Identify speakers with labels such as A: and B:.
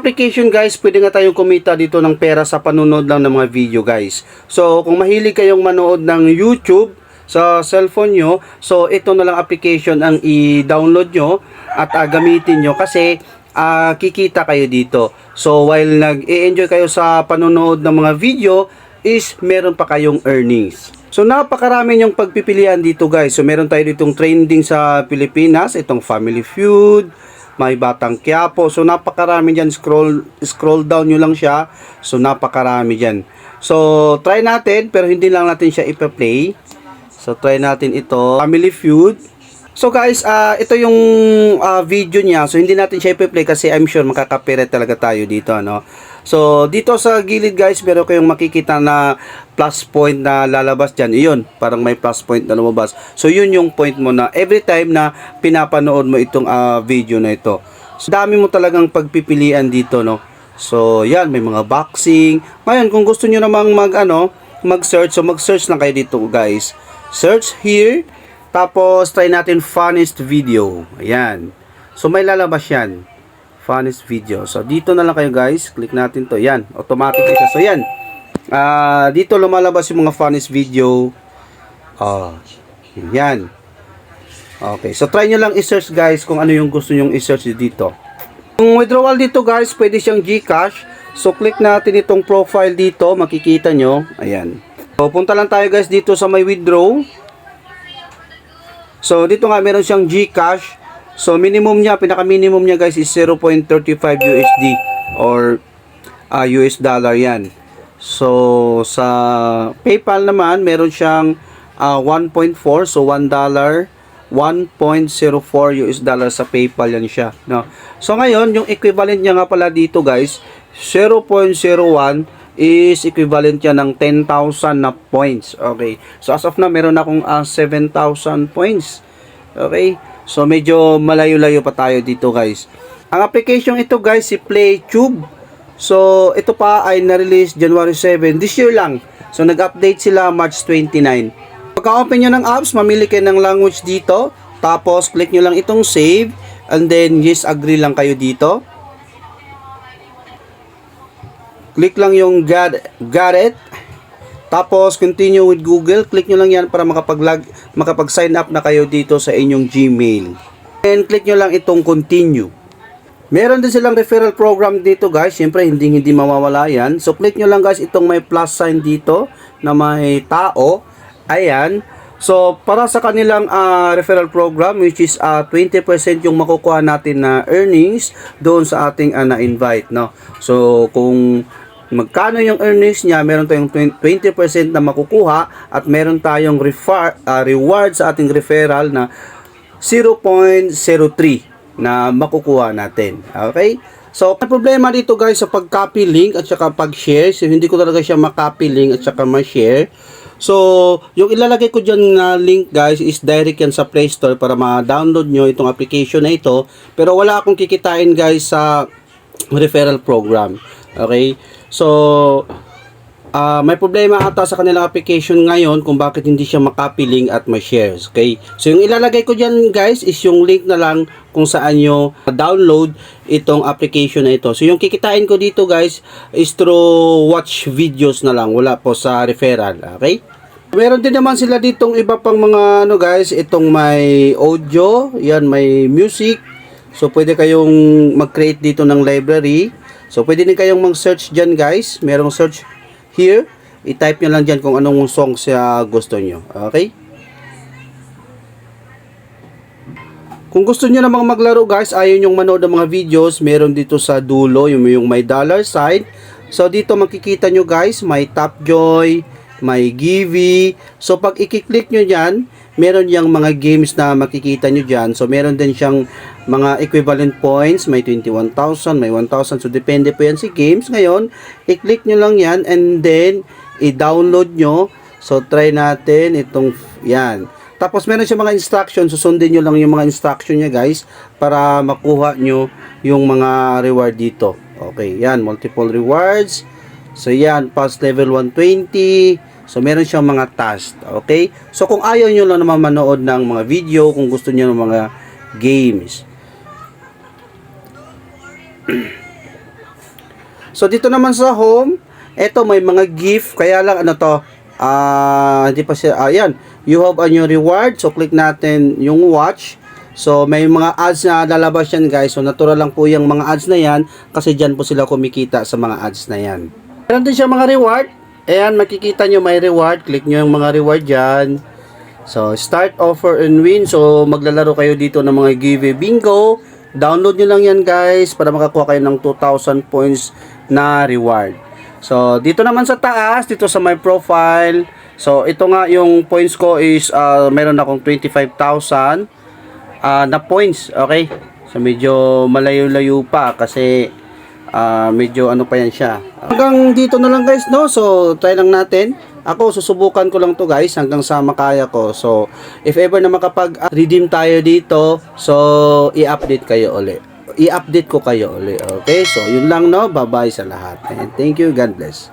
A: Application guys, pwede nga tayong kumita dito ng pera sa panunod lang ng mga video guys. So kung mahilig kayong manood ng YouTube sa cellphone nyo, so ito na lang application ang i-download nyo at gamitin nyo kasi kikita kayo dito. So while nag-e-enjoy kayo sa panonood ng mga video is meron pa kayong earnings. So napakarami yung pagpipilian dito guys. So meron tayo ditong trending sa Pilipinas, itong Family Feud, may Batang Quiapo. So napakarami dyan, scroll down nyo lang siya. So napakarami dyan. So try natin, pero hindi lang natin siya ipa-play. So try natin ito, Family Feud. So guys, ito yung video niya. So hindi natin siya ipa-play kasi I'm sure makaka-copyright talaga tayo dito, no? So dito sa gilid guys, meron kayong makikita na plus point na lalabas dyan. Iyon, parang may plus point na lumabas. So yun yung point mo na every time na pinapanood mo itong video na ito. So dami mo talagang pagpipilian dito, no? So yan, may mga boxing. Ngayon, kung gusto nyo namang mag-search, so mag-search lang kayo dito guys. Search here. Tapos try natin funniest video. Ayan. So may lalabas yan. Funniest video. So dito na lang kayo guys. Click natin to. Yan. Automatic siya. So yan. Dito lumalabas yung mga funniest video. Yan. Okay. So try nyo lang i-search guys kung ano yung gusto nyong i-search dito. Yung withdrawal dito guys, pwede siyang GCash. So click natin itong profile dito. Makikita nyo. Ayan. So punta lang tayo guys dito sa may withdraw. So dito nga meron siyang GCash. So minimum niya, pinaka-minimum niya guys is 0.35 USD or US dollar yan. So sa PayPal naman meron siyang 1.4, so $1, 1.04 US dollar sa PayPal yan siya, no? So ngayon yung equivalent niya nga pala dito guys, 0.01 is equivalent yan ng 10,000 na points. Okay. So as of now meron akong 7,000 points. Okay. So medyo malayo-layo pa tayo dito guys. Ang application ito guys si PlayTube. So ito pa ay na-release January 7 this year lang. So nag-update sila March 29. Pagka-open nyo ng apps, mamili kayo ng language dito. Tapos click nyo lang itong save. And then yes, agree lang kayo dito. Click lang yung got it. Tapos continue with Google. Click nyo lang yan para makapag-sign up na kayo dito sa inyong Gmail. And click nyo lang itong continue. Meron din silang referral program dito guys. Siyempre hindi mawawala yan. So click nyo lang guys itong may plus sign dito na may tao. Ayan. So para sa kanilang referral program which is 20% yung makukuha natin na earnings doon sa ating na-invite, no? So kung magkano yung earnings niya, meron tayong 20% na makukuha at meron tayong reward sa ating referral na 0.03 na makukuha natin. Okay? So, ang problema dito guys sa pag-copy link at saka pag-share. So, hindi ko talaga siya ma-copy link at saka ma-share. So, yung ilalagay ko dyan na link guys is direct yan sa Play Store para ma-download nyo itong application na ito. Pero wala akong kikitain guys sa referral program. Okay? So, may problema ata sa kanilang application ngayon kung bakit hindi siya ma-copy link at ma-share. Okay? So, yung ilalagay ko dyan guys is yung link na lang kung saan nyo download itong application na ito. So, yung kikitain ko dito guys is through watch videos na lang. Wala po sa referral. Okay? Meron din naman sila ditong iba pang mga guys. Itong may audio. Yan, may music. So, pwede kayong mag-create dito ng library. So, pwede din kayong mag-search dyan guys. Merong search here. I-type nyo lang dyan kung anong song siya gusto nyo. Okay? Kung gusto nyo namang maglaro guys, ayaw nyong manood ng mga videos, meron dito sa dulo, yung may dollar sign. So, dito makikita nyo guys, may Tapjoy, may Givi. So, pag i-click nyo dyan, meron yung mga games na makikita nyo dyan. So, meron din siyang mga equivalent points. May 21,000, may 1,000. So, depende po yan si games. Ngayon, i-click nyo lang yan and then, i-download nyo. So, try natin itong, yan. Tapos, meron siya mga instructions. Susundin nyo lang yung mga instruction niya, guys, para makuha nyo yung mga reward dito. Okay, yan. Multiple rewards. So, yan. Past level 120. So, meron siyang mga task. Okay? So, kung ayaw nyo lang naman manood ng mga video, kung gusto nyo ng mga games. So dito naman sa home, eto may mga gift, kaya lang ano to, hindi pa siya, ayan, you have a new reward, so click natin yung watch. So may mga ads na lalabas yan guys, so natural lang po yung mga ads na yan, kasi dyan po sila kumikita sa mga ads na yan. Meron din siya mga reward, ayan makikita nyo may reward, click nyo yung mga reward dyan. So start offer and win, so maglalaro kayo dito ng mga giveaway bingo. Download nyo lang yan guys para makakuha kayo ng 2,000 points na reward. So dito naman sa taas, dito sa my profile, so ito nga yung points ko is meron akong 25,000 na points. Okay, so medyo malayo-layo pa kasi medyo ano pa yan siya. Hanggang dito na lang guys, no? So try lang natin. Ako susubukan ko lang to guys hanggang sa makaya ko. So if ever na makapag-redeem tayo dito, so i-update kayo uli. I-update ko kayo uli. Okay? So yun lang, no. Bye-bye sa lahat. And thank you. God bless.